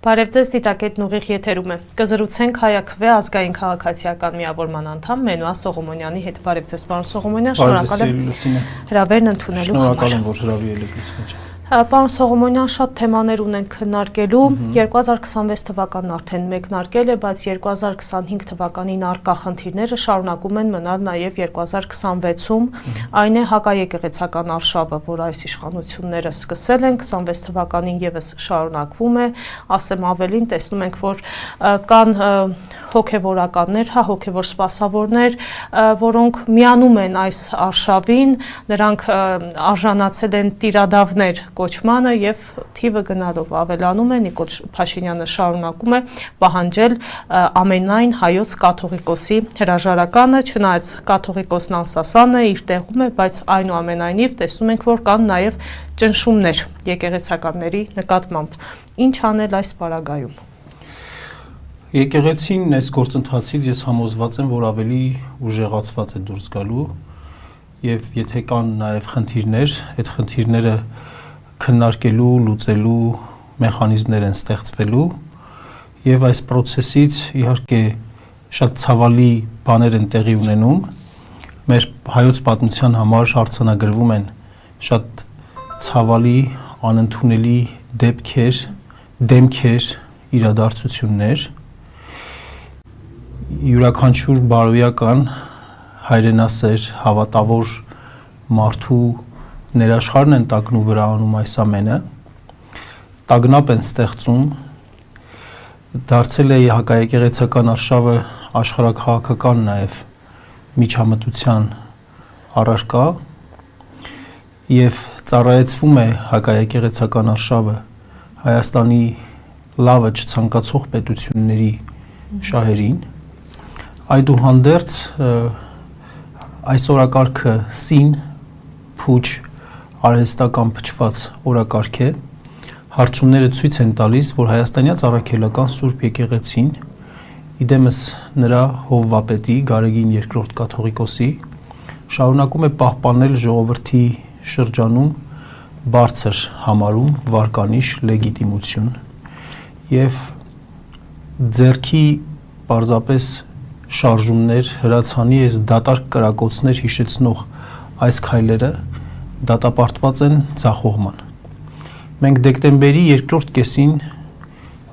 Բարև ձեզ, դիտակետն ուղիղ եթերում է։ Կզրուցենք Հայաքվե ազգային քաղաքացիական միավորման անդամ Մենուա Սողոմոնյանի հետ։ Բարև ձեզ, պարոն Սողոմոնյան, շնորհակալ եմ հրավերն ընդունելու համար։ Շնորհակալ եմ, որ հրավիրել եք ինձ։ Պարոն Սողոմոնյան, շատ թեմաներ ունենք քննարկելու։ 2026 թվականն արդեն մեկնարկել է, բայց 2025 թվականին առկա խնդիրները շարունակում են մնալ նաև 2026-ում։ Այն է հակաեկեղեցական արշավը, որ այս իշխանությունները սկսել են 26 թվականին եւս շարունակվում է։ Ասեմ ավելին, տեսնում ենք, որ կան հոգևորականներ, հոգևոր սպասավորներ, որոնք միանում են այս արշավին, նրանք արժանացել են տիրադավներ կոչմանը եւ թիվը գնալով ավելանում է։ Նիկոլ Փաշինյանը շարունակում է պահանջել ամենայն հայոց կաթողիկոսի հրաժարականը, չնայած կաթողիկոսն անսասան է, իր տեղում է, բայց այնուամենայնիվ տեսնում ենք, որ կան նաեւ ճնշումներ եկեղեցականների նկատմամբ։ Ինչ անել այս պարագայում։ Եկեղեցին այս գործընթացից ես համոզված եմ, որ ավելի ուժեղացված է դուրս գալու եւ եթե կան նաեւ խնդիրներ, այդ խնդիրները քննարկելու, լուծելու մեխանիզմներ են ստեղծվելու եւ այս process-ից իհարկե շատ ցավալի բաներ են տեղի ունենում։ Մեր հայոց պատմության համար արձանագրվում են շատ ցավալի, անընդունելի դեմքեր, իրադարձություններ։ Յուրաքանչյուր բարոյական հայրենասեր հավատավոր մարդու ներաշխարհն են տակնու վրա անում այս ամենը, տագնապ են ստեղծում, դարձել է հակաեկեղեցական արշավը աշխարհաքաղաքական նաև միջամտության առարկա եւ ծառայեցվում է հակաեկեղեցական արշավը Հայաստանի լավը չցանկացող պետությունների շահերին։ Այդուհանդերձ այս օրակարգը սին, փուչ, արհեստական փչված օրակարգ է, հարցումները ցույց են տալիս, որ հայաստանյաց առաքելական Սուրբ եկեղեցին, իդեմս նրա հովվապետի Գարեգին II կաթողիկոսի, շարունակում է պահպանել ժողովրդի շրջանում բարձր համարում վարկանիշ լեգիտիմություն եւ ձեռքի պարզապես շարժումներ, հրացանի այս դատարկ կրակոցներ հիշեցնող այս քայլերը դատապարտված են ձախողման։ Մենք դեկտեմբերի երկրորդ կեսին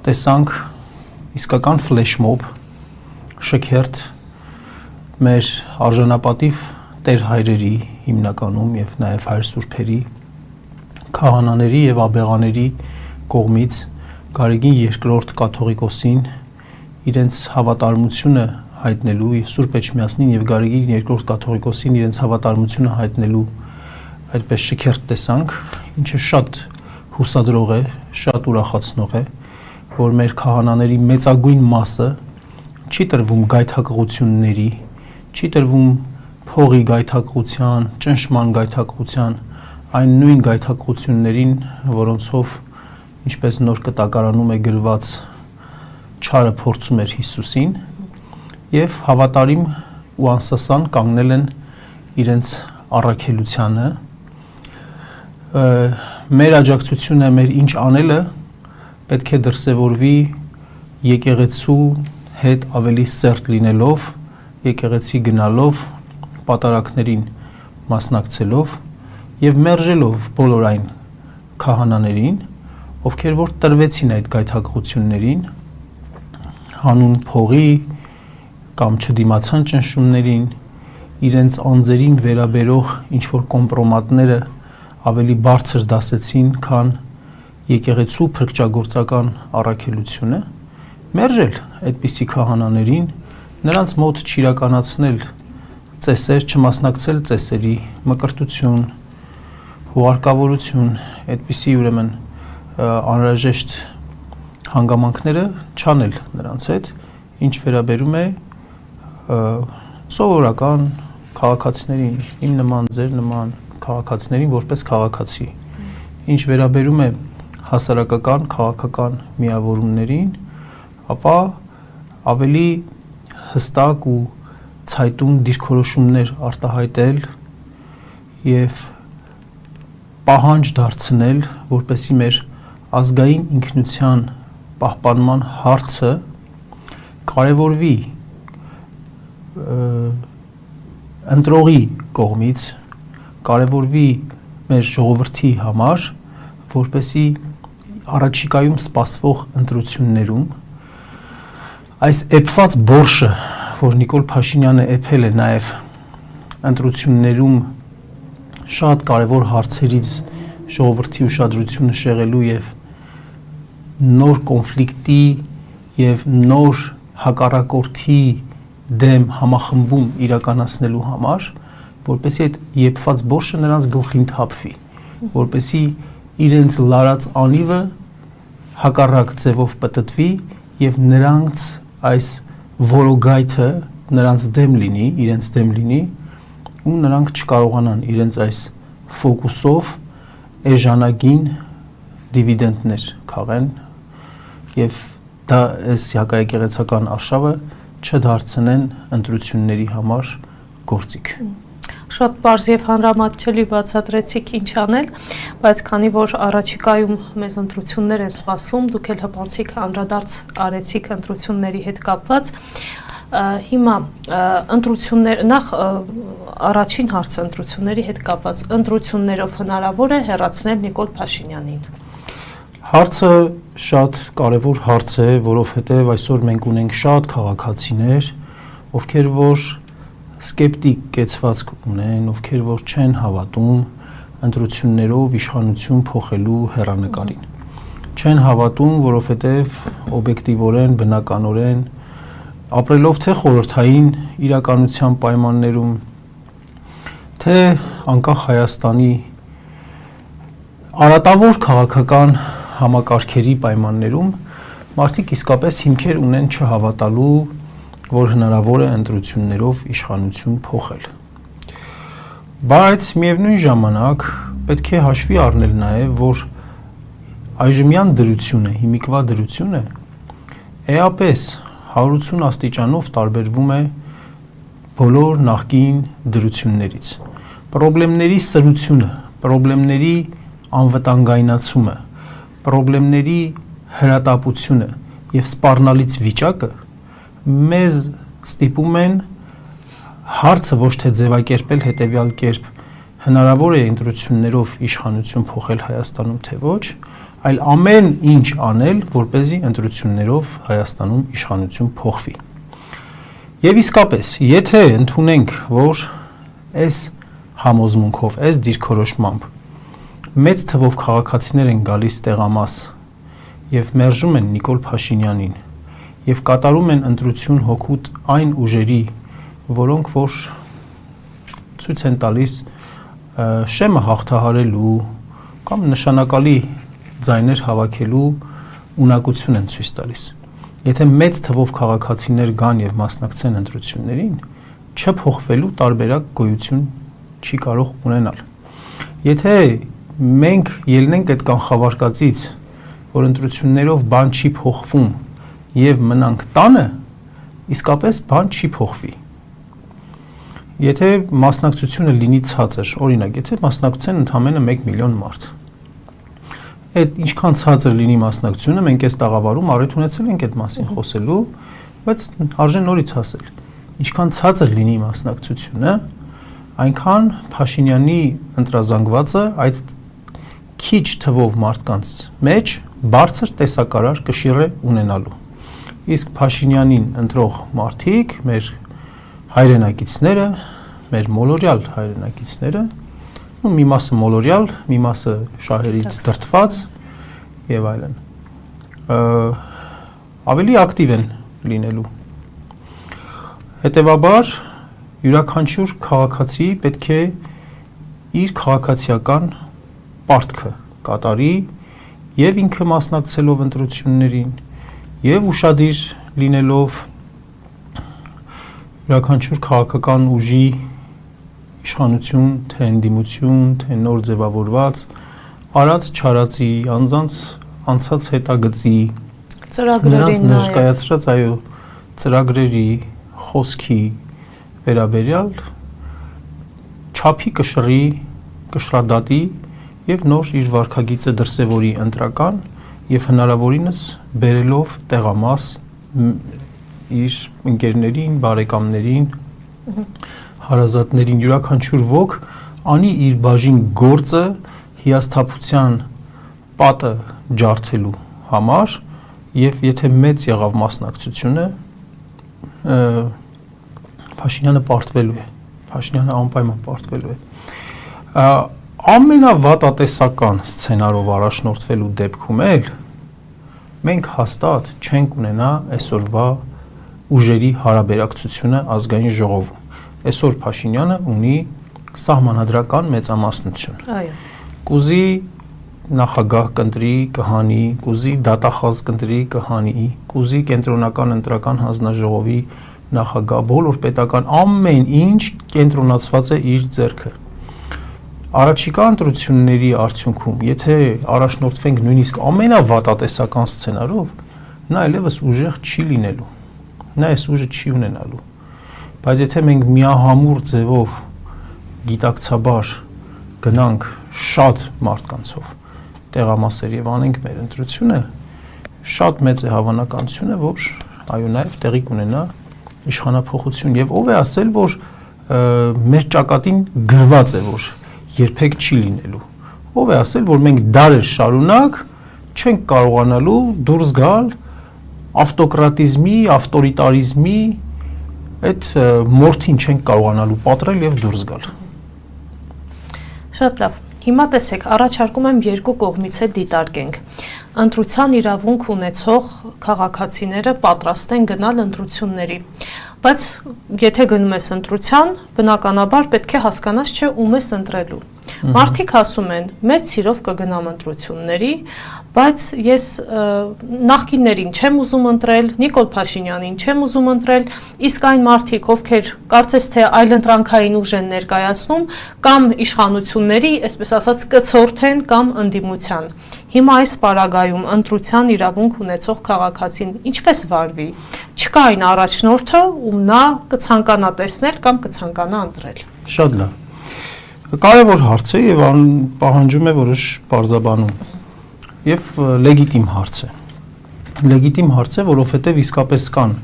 տեսանք իսկական ֆլեշմոբ, շքերթ մեր արժանապատիվ տեր հայրերի հիմնականում եւ նաեւ հայր սուրբերի, քահանաների եւ աբեղաների կողմից Գարեգին II կաթողիկոսին իրենց հավատարմությունը հայտնելու եւ Սուրբ Էջմիածնին եւ Գարեգին II կաթողիկոսին իրենց հավատարմությունը հայտնելու այդպես շքերթ տեսանք, ինչը շատ հուսադրող է, շատ ուրախացնող է, որ մեր քահանաների մեծագույն մասը չի տրվում գայթակղությունների, չի տրվում փողի գայթակղության, ճնշման գայթակղության, այն նույն գայթակղություններին, որոնցով ինչպես նոր կտակարանում է գրված չարը փորձում էր Հիսուսին եւ հավատարիմ ու անսասան կանգնել են իրենց առաքելությանը։ Մեր աջակցությունը, մեր ինչ անելը պետք է դրսևորվի եկեղեցու հետ ավելի սերտ լինելով, եկեղեցի գնալով, պատարակներին մասնակցելով եւ մերժելով բոլոր այն քահանաներին, ովքեր որ տրվեցին այդ գայթակղություններին, հանուն փողի կամ չդիմացան ճնշումներին, իրենց անձերին վերաբերող ինչ որ կոմպրոմատները ավելի բարձր դասեցին, քան եկեղեցու փրկչագործական առաքելությունը, մերժել այդպիսի քահանաներին, նրանց մոտ չիրականացնել ծեսեր, չմասնակցել ծեսերի, մկրտություն, հուղարկավորություն, այդպիսի ուրեմն անհրաժեշտ հանգամանքները չանել նրանց հետ, ինչ վերաբերում է սովորական քաղաքացիներին, իմ նման, ձեր նման քաղաքացիներին որպես քաղաքացի, ինչ վերաբերում է հասարակական, քաղաքական միավորումներին, ապա ավելի հստակ ու ցայտուն դիրքորոշումներ արտահայտել եւ պահանջ դարձնել, որպեսզի մեր ազգային ինքնության պահպանման հարցը կարևորվի ընտրողի կողմից, կարևորվի մեր ժողովրդի համար, որպեսզի առաջիկայում սպասվող ընտրություններում այս էփված բորշը, որ Նիկոլ Փաշինյանը էփել է նաև ընտրություններում շատ կարևոր հարցերից ժողովրդի ուշադրությունը շեղելու եւ նոր կոնֆլիկտի եւ նոր հակառակորդի դեմ համախմբում իրականացնելու համար, որպեսզի այդ եփված բորշը նրանց գլխին թափվի, որպեսզի իրենց լարած անիվը հակառակ ձևով պտտվի եւ նրանց այս որոգայթը նրանց դեմ լինի, իրենց դեմ լինի ու նրանք չկարողանան իրենց այս ֆոկուսով էժանագին դիվիդենդներ քաղեն եւ դա այս հակաեկեղեցական արշավը չդարձնեն ընտրությունների համար գործիք։ Շատ պարզ եւ հանրամատչելի բացատրեցիք ինչ անել, բայց քանի որ առաջիկայում մեզ ընտրություններ են սպասում, դուք էլ հպանցիկ անդրադարձ արեցիք ընտրությունների հետ կապված, հիմա ընտրություններ նախ առաջին հարցը ընտրությունների հետ կապված ընտրություններով հնարավոր է հեռացնել Նիկոլ Փաշինյանին։ Հարցը շատ կարևոր հարց է, որովհետև այսօր մենք ունենք շատ քաղաքացիներ, ովքեր որ սկեպտիկ կեցվածք ունեն, ովքեր որ չեն հավատում ընտրություններով իշխանություն փոխելու հեռանկարին։ Չեն հավատում, որովհետև օբյեկտիվորեն, բնականորեն ապրելով թե խորհրդային իրականության պայմաններում, թե անկախ Հայաստանի արատավոր քաղաքական համակարգերի պայմաններում մարդիկ իսկապես հիմքեր ունեն չհավատալու, որ հնարավոր է ընտրություններով իշխանություն փոխել։ Բայց միևնույն ժամանակ պետք է հաշվի առնել նաև, որ այժմյան դրությունը, հիմիկվա դրությունը էապես 180 աստիճանով տարբերվում է բոլոր նախկին դրություններից։ Պրոբլեմների սրությունը, պրոբլեմների անվտանգայնացումը, պրոբլեմների հրատապությունը եւ սպառնալից վիճակը մեզ ստիպում են հարցը ոչ թե ձևակերպել հետեւյալ կերպ հնարավոր է ընտրություններով իշխանություն փոխել Հայաստանում թե ոչ, այլ ամեն ինչ անել, որպեսզի ընտրություններով Հայաստանում իշխանություն փոխվի։ Եվ իսկապես, եթե ընդունենք, որ այս համոզմունքով, այս դիրքորոշմամբ մեծ թվով քաղաքացիներ են գալիս տեղամաս եւ մերժում են Նիկոլ Փաշինյանին եւ կատարում են ընտրություն հօգուտ այն ուժերի, որոնք որ ցույց են տալիս շեմը հաղթահարելու կամ նշանակալի ձայներ հավաքելու ունակություն են ցույց տալիս։ Եթե մեծ թվով քաղաքացիներ գան եւ մասնակցեն ընտրություններին, չփոխվելու տարբերակ գոյություն չի կարող ունենալ։ Եթե մենք ելնենք այդ կանխավարկածից, որ ընտրություններով բան չի փոխվում եւ մնանք տանը, իսկապես բան չի փոխվի։ Եթե մասնակցությունը լինի ցածր, օրինակ, եթե մասնակցեն ընդամենը 1 միլիոն մարդ, այդ ինչքան ցածր լինի մասնակցությունը, մենք այս տաղավարում առիթ ունեցել ենք այդ մասին խոսելու, բայց արժե նորից ասել, ինչքան ցածր լինի մասնակցությունը, այնքան Փաշինյանի ընտրազանգվածը այդ քիչ թվով մարդկանց մեջ բարձր տեսակարար կշիռ է ունենալու։ Իսկ Փաշինյանին ընտրող մարդիկ, մեր հայրենակիցները, մեր մոլորյալ հայրենակիցները, ու մի մասը մոլորյալ, մի մասը շահերից դրդված եւ այլն, ավելի ակտիվ են լինելու։ Հետևաբար յուրաքանչյուր քաղաքացի պետք է իր քաղաքացիական պարտքը կատարի եւ ինքը մասնակցելով ընտրություններին եւ ուշադիր լինելով յուրաքանչյուր քաղաքական ուժի իշխանություն, թե ընդդիմություն, թե նոր ձևավորված արած չարածի, անձանց անցած հետագծի, նրանց ներկայացրած այո ծրագրերի, խոսքի վերաբերյալ չափի կշռի, կշռադատի եւ նոր իր վարքագիծը դրսեւորի ընտրական եւ հնարավորինս բերելով տեղամաս իր ընկերներին, բարեկամներին, հարազատներին, յուրաքանչյուր ոք անի իր բաժին գործը հիասթափության պատը ջարդելու համար եւ եթե մեծ եղավ մասնակցությունը Փաշինյանը պարտվելու է, Փաշինյանը անպայման պարտվելու է։ Ամենավատատեսական սցենարով առաջնորդվելու դեպքում էլ մենք հաստատ չենք ունենա այսօրվա ուժերի հարաբերակցությունը ազգային ժողովում։ Այսօր Փաշինյանը ունի սահմանադրական մեծամասնություն։ Այո։ Կուզի նախագահ կընտրի կհանի, կուզի դատախազ կընտրի կհանի, կուզի կենտրոնական ընտրական հանձնաժողովի նախագահ, բոլոր պետական ամեն ինչ կենտրոնացված է իր ձեռքը։ Առաջիկա ընտրությունների արդյունքում, եթե առաջնորդվենք նույնիսկ ամենավատատեսական սցենարով, նա այլևս ուժեղ չի լինելու։ Նա այս ուժը չի ունենալու։ Բայց եթե մենք միահամուռ ձևով գիտակցաբար գնանք շատ մարդկանցով տեղամասեր եւ անենք մեր ընտրությունը, շատ մեծ է հավանականությունը, որ այո նաեւ տեղի կունենա իշխանափոխություն եւ ով է ասել, որ մեր ճակատին գրված է, որ երբեք չի լինելու։ Ով է ասել, որ մենք դարեր շարունակ չենք կարողանալու դուրս գալ ավտոկրատիզմի, ավտորիտարիզմի այդ մորթին չենք կարողանալու պատրել եւ դուրս գալ։ Շատ լավ։ Հիմա տեսեք, առաջարկում եմ երկու կողմից է դիտարկենք։ Ընտրության իրավունք ունեցող քաղաքացիները պատրաստ են գնալ ընտրությունների, բայց եթե գնում ես ընտրության, բնականաբար պետք է հասկանաս չէ ում ես ընտրելու։ Մարդիկ ասում են, մեծ սիրով կգնամ ընտրությունների, բայց ես նախկիններին չեմ ուզում ընտրել, Նիկոլ Փաշինյանին չեմ ուզում ընտրել, իսկ այն մարդիկ, ովքեր կարծես թե այլընտրանքային ուժ են ներկայացնում, կամ իշխանությունների, այսպես ասած, կցորդեն կամ ընդդիմության։ Հիմա այս պարագայում ընտրության իրավունք ունեցող քաղաքացին ինչպես վարվի։ Չկա այն առաջնորդը, ում նա կցանկանա տեսնել կամ կցանկանա ընտրել։ Շատ լավ։ Կարևոր հարց է եւ պահանջում է որոշ բարձաբանում։ Եվ լեգիտիմ հարց է։ Լեգիտիմ հարց է, որովհետեւ իսկապես կան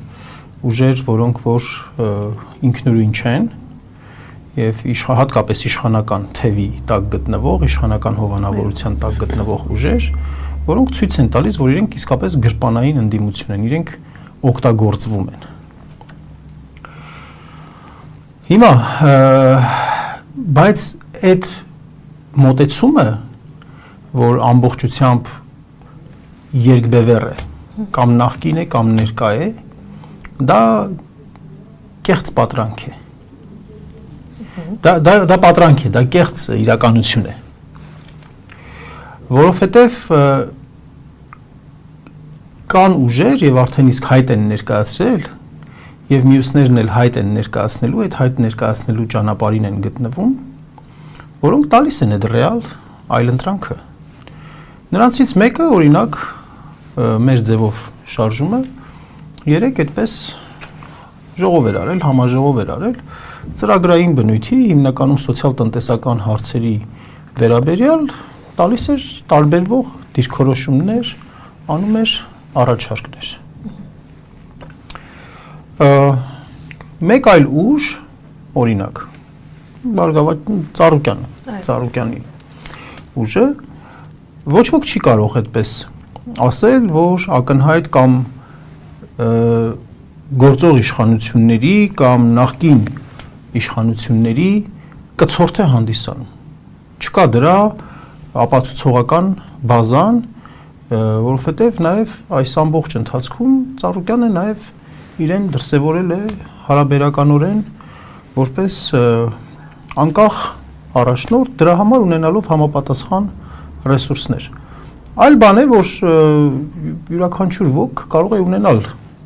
ուժեր, որոնք որ ինքնուրույն չեն եւ հատկապես իշխանական թևի տակ գտնվող, իշխանական հովանավորության տակ գտնվող ուժեր, որոնք ցույց են տալիս, որ իրենք իսկապես գրպանային ընդդիմություն են, իրենք օգտագործվում են։ Հիմա բայց այդ մոտեցումը, որ ամբողջությամբ երկբևեռ է, կամ նախկին է, կամ ներկա է, դա կեղծ պատրանք է։ Դա պատրանք է, դա կեղծ իրականություն է։ Որովհետև կան ուժեր եւ արդեն իսկ հայտ են ներկայացրել եւ մյուսներն էլ հայտ են ներկայացնելու, այդ հայտ ներկայացնելու ճանապարհին են գտնվում, որոնք տալիս են այդ ռեալ այլընտրանքը։ Նրանցից մեկը, օրինակ, մեր ձևով շարժումը 3 այդպես ժողով էր արել, համաժողով էր արել, ծրագրային բնույթի, հիմնականում սոցիալ-տնտեսական հարցերի վերաբերյալ տալիս էր տարբերվող դիրքորոշումներ, անում էր առաջարկներ։ Մեկ այլ ուժ, օրինակ, Ծառուկյանի ուժը ոչ ոք չի կարող այդպես ասել, որ ակնհայտ կամ գործող իշխանությունների կամ նախկին իշխանությունների կցորդ է հանդիսանում։ Չկա դրա ապացուցողական բազան, որովհետև նաև այս ամբողջ ընթացքում Ծառուկյանը նաև իրեն դրսևորել է հարաբերականորեն որպես անկախ առաջնորդ, դրա համար ունենալով համապատասխան ռեսուրսներ։ Այլ բան է, որ յուրաքանչյուր ոք կարող է ունենալ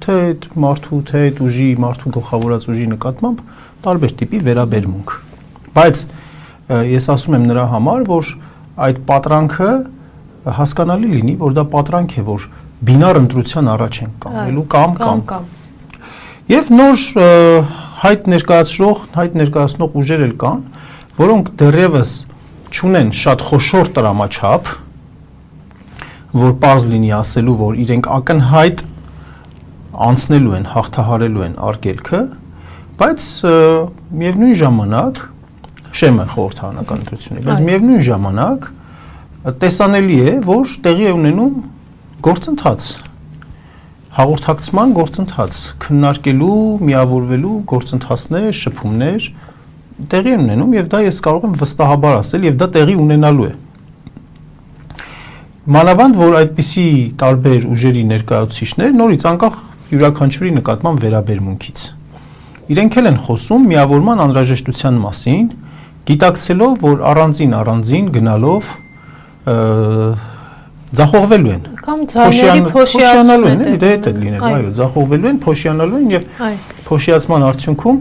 թե այդ մարդու, թե այդ ուժի, մարդու գլխավորած ուժի նկատմամբ տարբեր տիպի վերաբերմունք։ Բայց ես ասում եմ նրա համար, որ այդ պատրանքը հասկանալի լինի, որ դա պատրանք է, որ բինար ընտրության առաջ են կանգնելու կամ։ Եվ նոր հայտ ներկայացնող ուժեր էլ կան, որոնք դեռևս չունեն շատ խոշոր տրամաչափ, որ պարզ լինի ասելու, որ իրենք ակնհայտ անցնելու են, հաղթահարելու են արգելքը, բայց միևնույն ժամանակ շեմ են խորհրդարանական ընտրությունները, բայց միևնույն ժամանակ տեսանելի է, որ տեղի է ունենում գործընթաց, հաղորդակցման գործընթաց, քննարկելու, միավորվելու գործընթացներ, շփումներ տեղի են ունենում եւ դա ես կարող եմ վստահաբար ասել եւ դա տեղի ունենալու է։ Մանավանդ որ այդպիսի տարբեր ուժերի ներկայացուցիչներ նորից անկախ յուրաքանչյուրի նկատմամբ վերաբերմունքից իրենք էլ են խոսում միավորման անհրաժեշտության մասին, գիտակցելով, որ առանձին գնալով ձախողվելու են։ Կամ ձայների փոշիանալու են, դե դա լինելու, այո, ձախողվելու են, փոշիանալու են եւ փոշիացման արդյունքում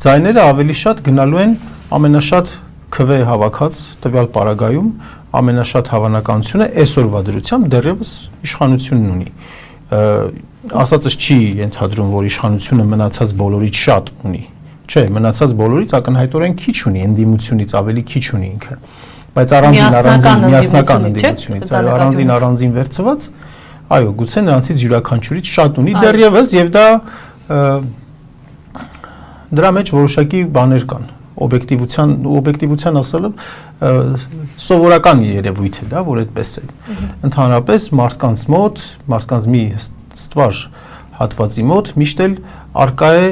ձայները ավելի շատ գնալու են ամենաշատ քվ հավաքած տվյալ պարագայում ամենաշատ հավանականությունը այսօրվա դրությամբ դեռևս իշխանությունն ունի։ Ասածս չի ենթադրում, որ իշխանությունը մնացած բոլորից շատ ունի։ Չէ, մնացած բոլորից ակնհայտորեն քիչ ունի, ընդդիմությունից ավելի քիչ ունի ինքը։ Բայց առանձին միասնական ընդդիմությունից, առանձին վերցված, այո, գուցե նրանցից յուրաքանչյուրից շատ ունի դեռևս եւ դա դրա մեջ որոշակի բաներ կան։ Օբյեկտիվության ասելը սովորական երևույթ է դա, որ այդպես է։ Ընդհանրապես մարդկանց մոտ, մարդկանց մի ստվար հատվածի մոտ միշտ էլ արկա է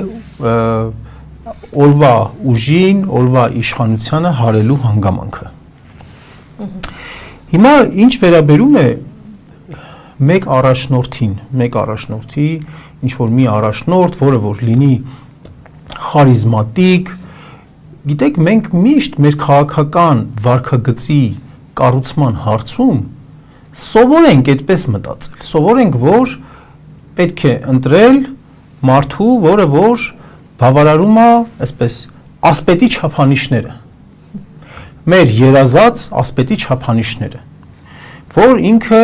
օրվա ուժին, օրվա իշխանությանը հարելու հանգամանքը։ Հիմա ինչ վերաբերում է մեկ առաջնորդի, ինչ որ մի առաջնորդ, որը որ լինի խարիզմատիկ, գիտեք, մենք միշտ մեր քաղաքական վարքագծի կառուցման հարցում սովորենք այդպես մտածել, սովորենք, որ պետք է ընտրել մարդու, որը որ բավարարում է, այսպես, ասպետի չափանիշները, մեր երազած ասպետի չափանիշները, որ ինքը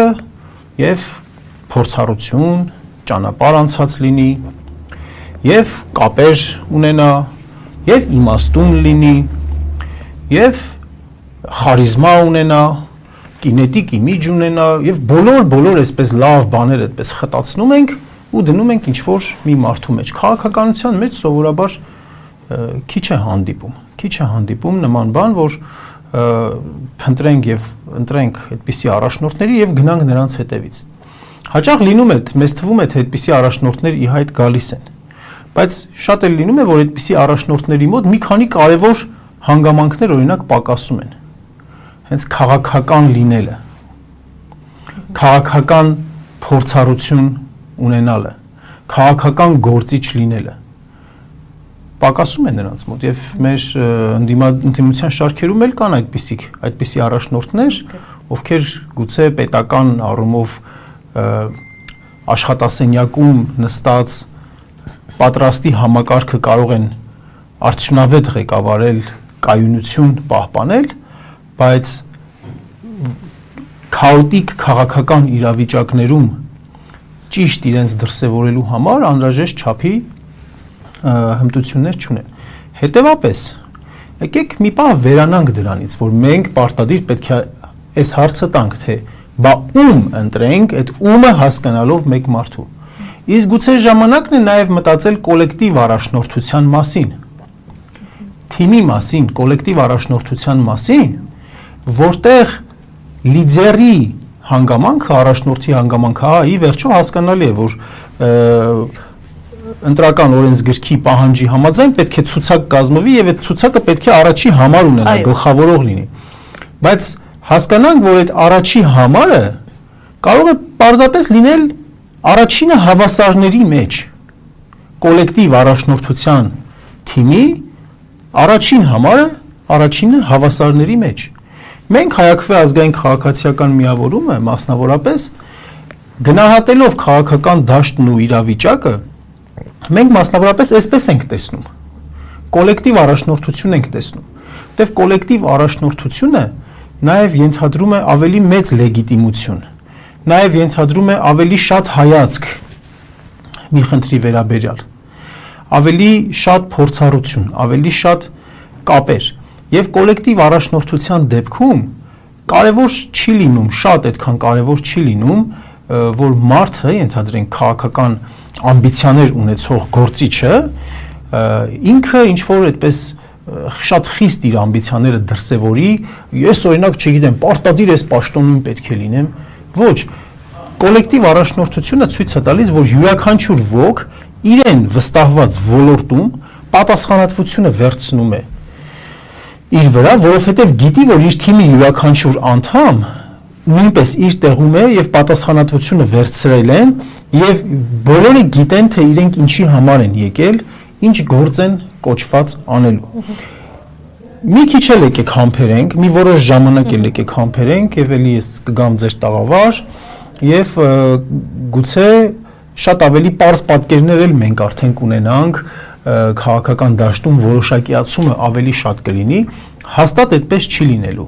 եւ փորձառություն, ճանապարհ անցած լինի, եւ կապեր ունենա, եւ իմաստուն լինի, եւ խարիզմա ունենա, կինետիկ իմիջ ունենա, եւ բոլոր այսպես լավ բաներ այդպես խտացնում ենք ու դնում ենք ինչ-որ մի մարդու մեջ։ Քաղաքականության մեջ սովորաբար քիչ է հանդիպում նման բան, որ փնտրենք եւ ընտրենք այդպիսի առաջնորդների եւ գնանք նրանց հետևից։ Հաճախ լինում է, մեզ թվում է, թե այդպիսի առաջնորդներ ի հայտ գալիս են։ Բայց շատ էլ լինում է, որ այդպիսի առաջնորդների մոտ մի քանի կարևոր հանգամանքներ օրինակ պակասում են։ Հենց քաղաքական լինելը, քաղաքական փորձառություն ունենալը, քաղաքական գործիչ լինելը պակասում է նրանց մոտ եւ մեր ընդդիմության շարքերում էլ կան այդպիսի առաջնորդներ, ովքեր գուցե պետական առումով աշխատասենյակում նստած պատրաստի համակարգը կարող են արդյունավետ ղեկավարել, կայունություն պահպանել, բայց քաոտիկ քաղաքական իրավիճակներում ճիշտ իրենց դրսևորելու համար անհրաժեշտ չափի հմտություններ չունեն։ Հետևաբար, եկեք մի պահ վերանանք դրանից, որ մենք պարտադիր պետք է այս հարցը տանք, թե բա ում ընտրենք, այդ ումը հասկանալով մեկ մարդու։ Իսկ գուցե ժամանակն է նաև մտածել կոլեկտիվ առաջնորդության մասին, թիմի մասին, կոլեկտիվ առաջնորդության մասին, որտեղ լիդերի հանգամանքը, առաջնորդի հանգամանքը, ի վերջո հասկանալի է, որ ընտրական օրենսգրքի պահանջի համաձայն պետք է ցուցակ կազմվի եւ այդ ցուցակը պետք է առաջի համար ունենա, գլխավորող լինի։ Բայց հասկանանք, որ այդ առաջի համարը կարող է պարզապես լինել առաջինը հավասարների մեջ, կոլեկտիվ առաջնորդության թիմի առաջին համարը առաջինը հավասարների մեջ։ Մենք հայաքվե ազգային քաղաքացիական միավորումը մասնավորապես գնահատելով քաղաքական դաշտն ու իրավիճակը, մենք մասնավորապես այսպես ենք տեսնում, կոլեկտիվ առաջնորդություն ենք տեսնում, դեպ կոլեկտիվ առաջնորդությունը նաև ենթադրում է ավելի մեծ լեգիտիմություն, նաև ենթադրում է ավելի շատ հայացք մի խնդրի վերաբերյալ, ավելի շատ փորձառություն, ավելի շատ կապեր, եւ կոլեկտիվ առաջնորդության դեպքում կարևոր չի լինում, շատ այդքան կարևոր չի լինում, որ մարդը, ենթադրենք քաղաքական ամբիցիաներ ունեցող գործիչը, ինքը ինչ որ այդպես շատ խիստ իր ամբիցիաները դրսևորի, ես օրինակ չգիտեմ, պարտադիր ես պաշտոնում պետք է լինեմ, ոչ, կոլեկտիվ առաջնորդությունը ցույց է տալիս, որ յուրաքանչյուր ոք իրեն վստահված ոլորտում պատասխանատվությունը վերցնում է իր վրա, որովհետև գիտի, որ իր թիմի յուրաքանչյուր անդամ նույնպես իր տեղում է եւ պատասխանատվությունը վերցրել են եւ բոլորը գիտեն, թե իրենք ինչի համար են եկել, ինչ գործ են կոչված անելու։ Մի քիչ էլ եկեք համբերենք, մի որոշ ժամանակ էլ եկեք համբերենք եւ էլի ես կգամ ձեր տաղավար եւ գուցե շատ ավելի པարզ պատկերներ էլ մենք արդեն կունենանք քաղաքական դաշտում որոշակիացումը ավելի շատ կլինի, հաստատ այդպես չի լինելու,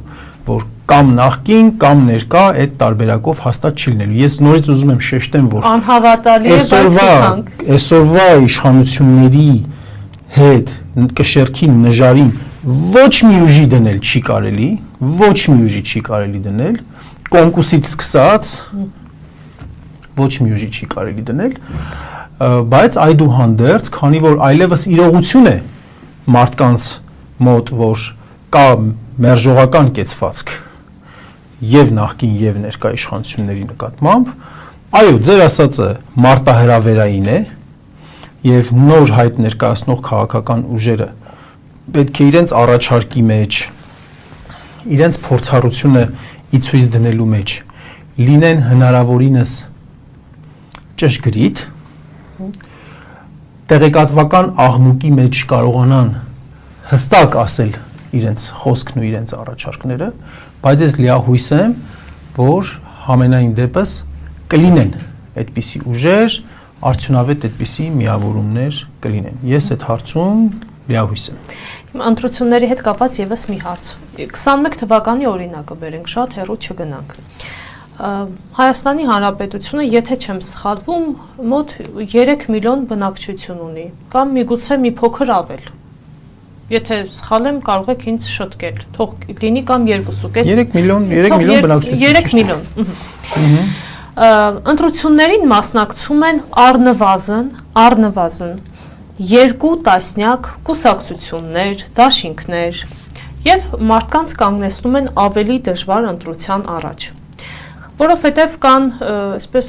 որ կամ նախկին կամ ներկա այդ տարբերակով հաստատ չի լինելու։ Ես նորից ուզում եմ շեշտեմ, որ անհավատալի է, բայց հուսանք։ Այսօրվա իշխանությունների հետ կշեռքի նժարին ոչ մի ուժի դնել չի կարելի, ոչ մի ուժի չի կարելի դնել, կոնկուրսից սկսած ոչ մի ուժի չի կարելի դնել, բայց այդուհանդերձ, քանի որ այլևս իրողություն է մարդկանց մոտ, որ կա մերժողական կեցվածք եւ նախկին եւ ներկա իշխանությունների նկատմամբ, այո, ձեր ասածը մարտահրավերային է եւ նոր հայտ ներկայացնող քաղաքական ուժերը պետք է իրենց առաջարկի մեջ, իրենց փորձառությունը ի ցույց դնելու մեջ լինեն հնարավորինս ճշգրիտ, տեղեկատվական աղմուկի մեջ կարողանան հստակ ասել իրենց խոսքն ու իրենց առաջարկները, բայց ես լիահույս եմ, որ համենայն դեպս կլինեն այդպիսի ուժեր, արդյունավետ այդպիսի միավորումներ կլինեն։ Ես այդ հարցում լիահույս եմ։ Ընտրությունների հետ կապված եւս մի հարց։ 21 թվականի օրինակը բերենք, շատ հեռու չգնանք։ Հայաստանի Հանրապետությունը, եթե չեմ սխալվում, մոտ 3 միլիոն բնակչություն ունի, կամ միգուցե մի փոքր ավել։ Եթե սխալ եմ, կարող եք ինձ շտկել, թող լինի կամ 2.5։ 3 միլիոն բնակչություն։ 3 միլիոն։ Ընտրություններին մասնակցում են առնվազն 2 տասնյակ կուսակցություններ, դաշինքներ եւ մարդկանց կանգնեցնում են ավելի դժվար ընտրության առաջ։ Որովհետև կան, այսպես,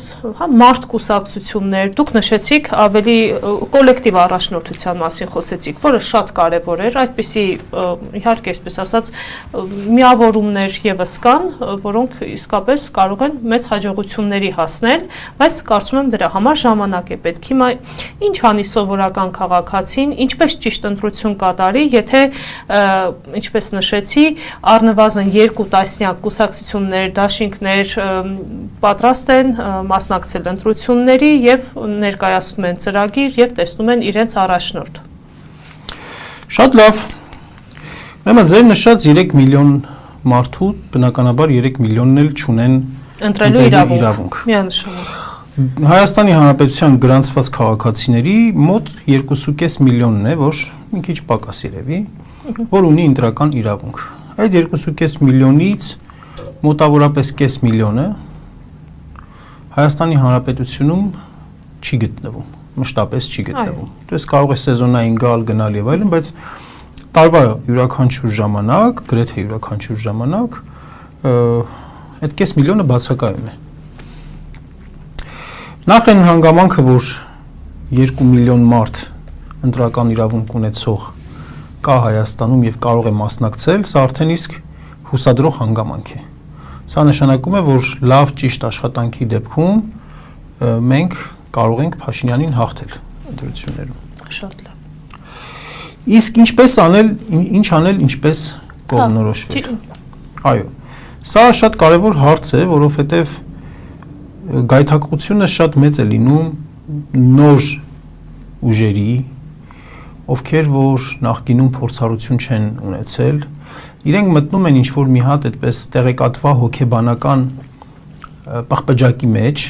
մարդ կուսակցություններ, դուք նշեցիք ավելի կոլեկտիվ առաջնորդության մասին խոսեցիք, որը շատ կարևոր էր, այդպիսի իհարկե, այսպես ասած, միավորումներ եւս կան, որոնք իսկապես կարող են մեծ հաջողությունների հասնել, բայց կարծում եմ դրա համար ժամանակ է պետք։ Հիմա ինչ անի սովորական քաղաքացին, ինչպես ճիշտ ընտրություն կատարի, եթե, ինչպես նշեցի, առնվազն 2 տասնյակ կուսակցություններ, դաշինքներ պատրաստ են մասնակցել ընտրությունների եւ ներկայացնում են ծրագիր եւ տեսնում են իրենց առաջնորդ։ Շատ լավ։ Ուրեմն ձեր նշած 3 միլիոն մարդու բնականաբար 3 միլիոնն էլ չունեն ընտրելու իրավունք։ Միանշանակ։ Հայաստանի Հանրապետության գրանցված քաղաքացիների մոտ 2.5 միլիոնն է, որ մի քիչ պակաս երևի, որ ունի ընտրական իրավունք։ Այդ 2.5 միլիոնից մոտավորապես կես միլիոնը Հայաստանի Հանրապետությունում չի գտնվում, մշտապես չի գտնվում։ Դες կարող է սեզոնային գալ, գնալ եւ այլն, բայց տարվա յուրաքանչյուր ժամանակ, գրեթե յուրաքանչյուր ժամանակ այդ կես միլիոնը բացակայում է։ Նախ այն հանգամանքը, որ 2 միլիոն մարդ ընտրական իրավունք ունեցող կա Հայաստանում եւ կարող է մասնակցել, սա արդեն իսկ հուսադրող հանգամանք է։ Սա նշանակում է, որ լավ ճիշտ աշխատանքի դեպքում մենք կարող ենք Փաշինյանին հաղթել ընտրություններում։ Շատ լավ։ Իսկ ինչպես անել, ինչ անել, ինչպես կողմնորոշվել։ Այո։ Սա շատ կարևոր հարց է, որովհետև գայթակղությունը շատ մեծ է լինում նոր ուժերի, ովքեր որ նախկինում փորձառություն չեն ունեցել, իրենք մտնում են ինչ-որ մի հատ այդպես տեղեկատվա հոգեբանական պղպջակի մեջ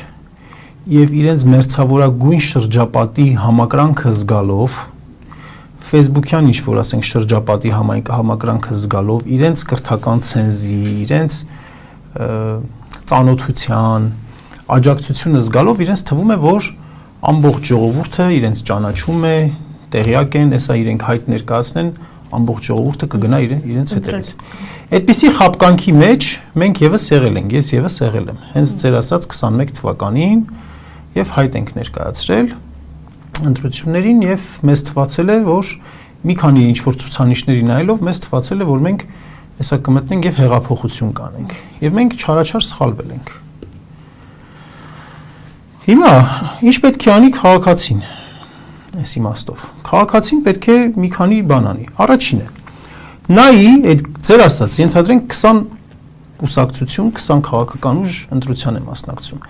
եւ իրենց մերձավորագույն շրջապատի համակրանքը զգալով, Facebook-յան ինչ-որ ասենք շրջապատի համակրանքը զգալով, իրենց կրթական ցենզի, իրենց ծանոթության, աջակցությունը զգալով իրենց թվում է, որ ամբողջ ժողովուրդը իրենց ճանաչում է, տեղյակ են, հեսա իրենք հայտ ներկայացնեն, ամբողջ ժողովուրդը կգնա իրենց հետևից։ Այդպիսի խապկանքի մեջ մենք եւս եղել ենք, ես եւս եղել եմ։ Հենց ձեր ասած 21 թվականին եւ հայտ ենք ներկայացրել ընտրություններին եւ մեզ թվացել է, որ մի քանի ինչ որ ցուցանիշների նայելով մեզ թվացել է, որ մենք հեսա կմտնենք եւ հեղափոխություն կանենք։ Եվ մենք չարաչար սխալվել ենք։ Հիմա ինչ պետք է անի քաղաքացին։ Այս իմաստով։ Քաղաքացին պետք է մի քանի բան անի։ Առաջինը նայի այդ ձեր ասած ենթադրենք 20 կուսակցություն, 20 քաղաքական ուժ ընտրության է մասնակցում։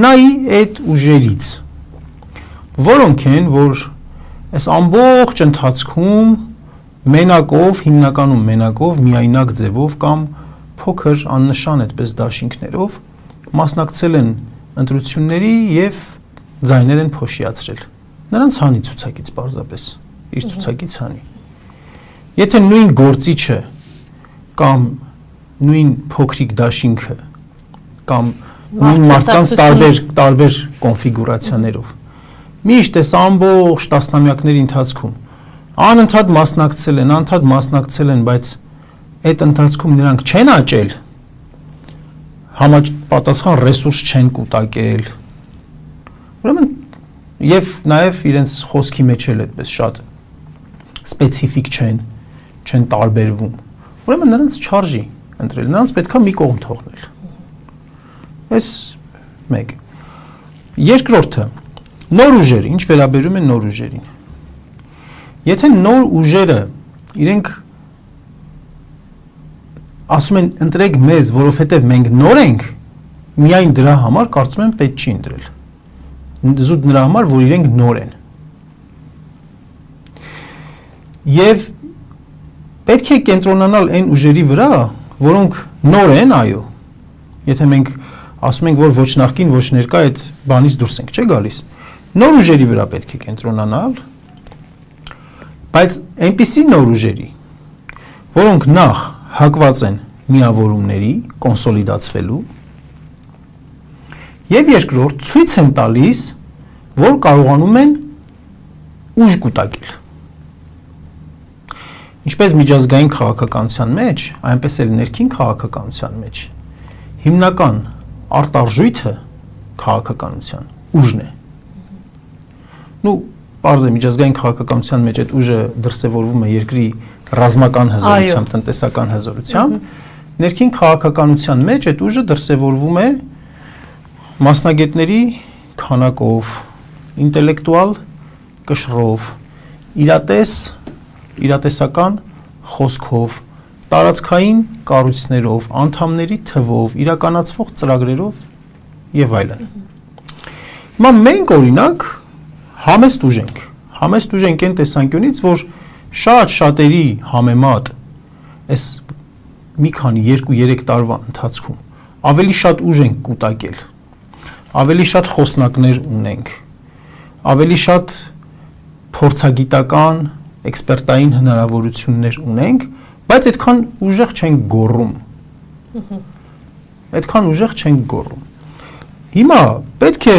Նայի այդ ուժերից որոնք են, որ այս ամբողջ ընթացքում մենակով, հիմնականում մենակով, միայնակ ձևով կամ փոքր աննշան այդպես դաշինքներով մասնակցել են ընտրությունների եւ ձայներ են փոշիացրել։ Նրանց հանի ցուցակից պարզապես, իր ցուցակից հանի։ Եթե նույն գործիչը կամ նույն փոքրիկ դաշինքը կամ նույն մարդկանց տարբեր կոնֆիգուրացիաներով միշտ այս ամբողջ տասնամյակների ընթացքում անընդհատ մասնակցել են, բայց այդ ընթացքում նրանք չեն աճել, համապատասխան ռեսուրս չեն կուտակել։ Ուրեմն եւ նաեւ իրենց խոսքի մեջ էլ այդպես շատ սպეციფიկ չեն տարբերվում։ Ուրեմն նրանց չարժի ընտրել, նրանց պետքա մի կողմ թողնել։ Այս մեկ։ Երկրորդը նոր ուժեր, ինչ վերաբերում է նոր ուժերին։ Եթե նոր ուժերը իրենք ասում են ընտրեք մեզ, որովհետև մենք նոր ենք, միայն դրա համար կարծում եմ պետք չի ընտրել։ Զուտ նրա համար, որ իրենք նոր են։ Եվ պետք է կենտրոնանալ այն ուժերի վրա, որոնք նոր են, այո։ Եթե մենք ասում ենք, որ ոչ նախկին, ոչ ներկա այդ բանից դուրս ենք, չէ՞ գալիս։ Նոր ուժերի վրա պետք է կենտրոնանալ, բայց այնպիսի նոր ուժերի, որոնք նախ հակված են միավորումների, կոնսոլիդացվելու, եւ երկրորդ ցույց են տալիս, որ կարողանում են ուժ կուտակել։ Ինչպես միջազգային քաղաքականության մեջ, այնպես էլ ներքին քաղաքականության մեջ հիմնական արտարժույթը քաղաքականության ուժն է։ Պարզ է միջազգային քաղաքականության մեջ այդ ուժը դրսևորվում է երկրի ռազմական հզորությամբ, տնտեսական հզորությամբ, ներքին քաղաքականության մեջ այդ ուժը դրսևորվում է մասնագետների քանակով, ինտելեկտուալ կշռով, իրատեսական խոսքով, տարածքային կառույցներով, անդամների թվով, իրականացվող ծրագրերով եւ այլն։ Հիմա մենք օրինակ համեստ ուժ ենք այն տեսանկյունից, որ շատերի համեմատ այս մի քանի 2-3 տարվա ընթացքում ավելի շատ ուժ ենք կուտակել, ավելի շատ խոսնակներ ունենք, ավելի շատ փորձագիտական, էքսպերտային հնարավորություններ ունենք, բայց այդքան ուժեղ չենք գոռում։ Հիմա պետք է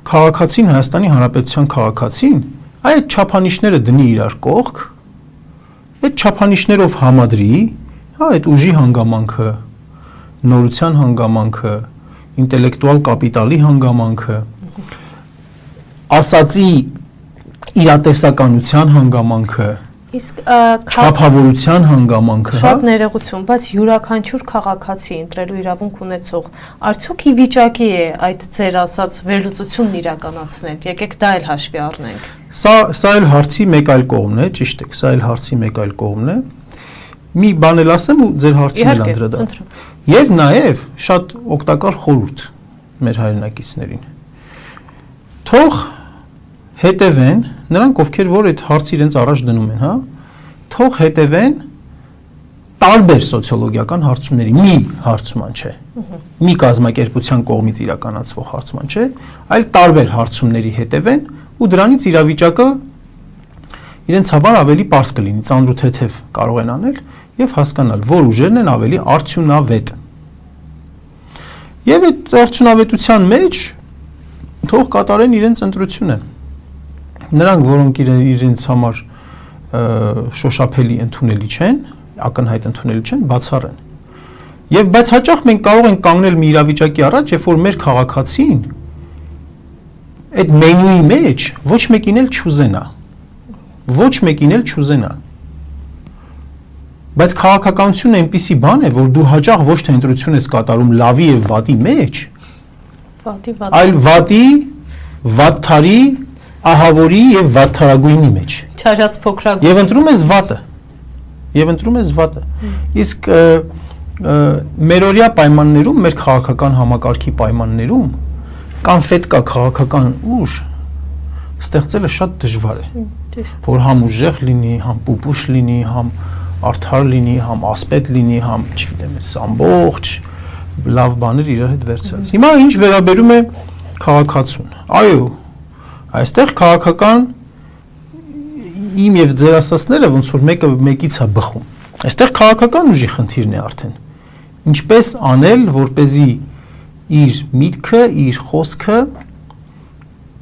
քաղաքացին, Հայաստանի Հանրապետության քաղաքացին այդ չափանիշները դնի իրար կողք, այդ չափանիշներով համադրի, այդ ուժի հանգամանքը, նորության հանգամանքը, ինտելեկտուալ կապիտալի հանգամանքը, ասածի իրատեսականության հանգամանքը, իսկ չափավորության հանգամանքը, շատ ներողություն, բայց յուրաքանչյուր քաղաքացի ընտրելու իրավունք ունեցող արդյոք ի վիճակի է այդ ձեր ասած վերլուծությունն իրականացնել։ Եկեք դա էլ հաշվի առնենք։ Սա էլ հարցի մեկ այլ կողմն է, ճիշտ է, սա էլ հարցի մեկ այլ կողմն է։ Մի բան էլ ասեմ ու ձեր հարցին էլ անդրադառնամ։ Եվ նաև շատ օգտակար խորհուրդ մեր հայրենակիցներին։ Թող հետևեն նրանք, ովքեր որ այդ հարցը իրենց առաջ դնում են, հա, թող հետևեն տարբեր սոցիոլոգիական հարցումների, մի հարցման չէ, մի կազմակերպության կողմից իրականացվող հարցման չէ, այլ տարբեր հարցումների հետևեն ու դրանից իրավիճակը իրենց համար ավելի պարզ կլինի, ծանրութեթև կարող են անել եւ հասկանալ, որ ուժերն են ավելի արդյունավետ։ Եվ այդ արդյունավետության մեջ թող կատարեն իրենց ընտրությունը։ Նրանք, որոնք իրենց համար շոշափելի ընդունելի չեն, ակնհայտ ընդունելի չեն, բացառեն։ Եվ բայց հաճախ մենք կարող ենք կանգնել մի իրավիճակի առաջ, երբ որ մեր քաղաքացին այդ մենյուի մեջ ոչ մեկին էլ չուզենա։ Ոչ մեկին էլ չուզենա։ Բայց քաղաքականությունը այնպիսի բան է, որ դու հաճախ ոչ թե ընտրություն ես կատարում լավի եւ վատի մեջ, այլ վատի, վատթարի, ահավորի եւ վատթարագույնի մեջ։ Չարյաց փոքրագույն։ Եվ ընտրում ես վատը։ Եվ ընտրում ես վատը։ Իսկ մերօրյա պայմաններում, մեր քաղաքական համակարգի պայմաններում կոնֆետկա քաղաքական ուժ ստեղծելը շատ դժվար է, որ համ ուժեղ լինի, համ պուպուշ լինի, համ արդար լինի, համ ասպետ լինի, համ, չգիտեմ, ամբողջ լավ բաներ իրար հետ վերցրած։ Հիմա ինչ վերաբերում է քաղաքացուն։ Այո, այստեղ քաղաքական իմ եւ ձեր ասածները ոնց որ մեկը մեկից է բխում։ Այստեղ քաղաքական ուժի խնդիրն է արդեն։ Ինչպես անել, որպեսզի իր միտքը, իր խոսքը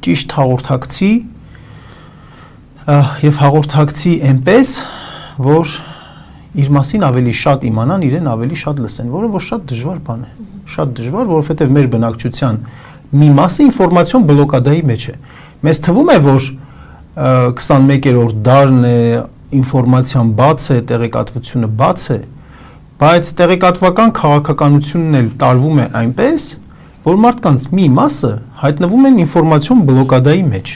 ճիշտ հաղորդակցի եւ հաղորդակցի այնպես, որ իր մասին ավելի շատ իմանան, իրեն ավելի շատ լսեն, որը որ շատ դժվար բան է։ Շատ դժվար, որովհետեւ մեր բնակչության մի մասը ինֆորմացիոն բլոկադայի մեջ է։ Մեզ թվում է, որ 21-րդ դարն է, ինֆորմացիան բաց է, տեղեկատվությունը բաց է, բայց տեղեկատվական քաղաքականությունն էլ տարվում է այնպես, որ մարդկանց մի մասը հայտնվում են ինֆորմացիոն բլոկադայի մեջ։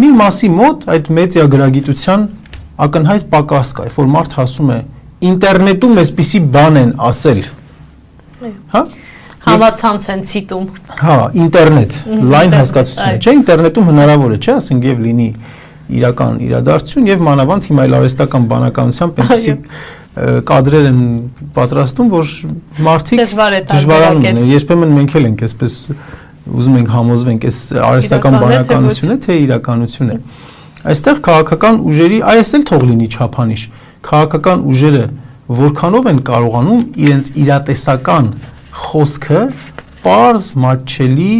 Մի մասի մոտ այդ մեդիա գրագիտության ակնհայտ պակաս կա, որ մարդ ասում է ինտերնետում այսպիսի բան են ասել։ Հա? Համացանց են ցիտում։ Հա, ինտերնետ, լայն հասկացություն է, չէ՞, ինտերնետում հնարավոր է, չէ՞, ասենք եւ լինի իրական իրադարձություն եւ մանավանդ հիմա էլ արհեստական բանականությամբ այնպեսի կադրեր են պատրաստում, որ մարդիկ դժվարանում են։ Երբեմն մենք էլ ենք այսպես ուզում ենք համոզվենք այս արհեստական բանականությունը, թե իրականություն է։ Այստեղ քաղաքական ուժերի, այս էլ թող լինի չափանիշ, քաղաքական ուժերը որքանով են կարողանում իրենց իրատեսական խոսքը պարզ, մատչելի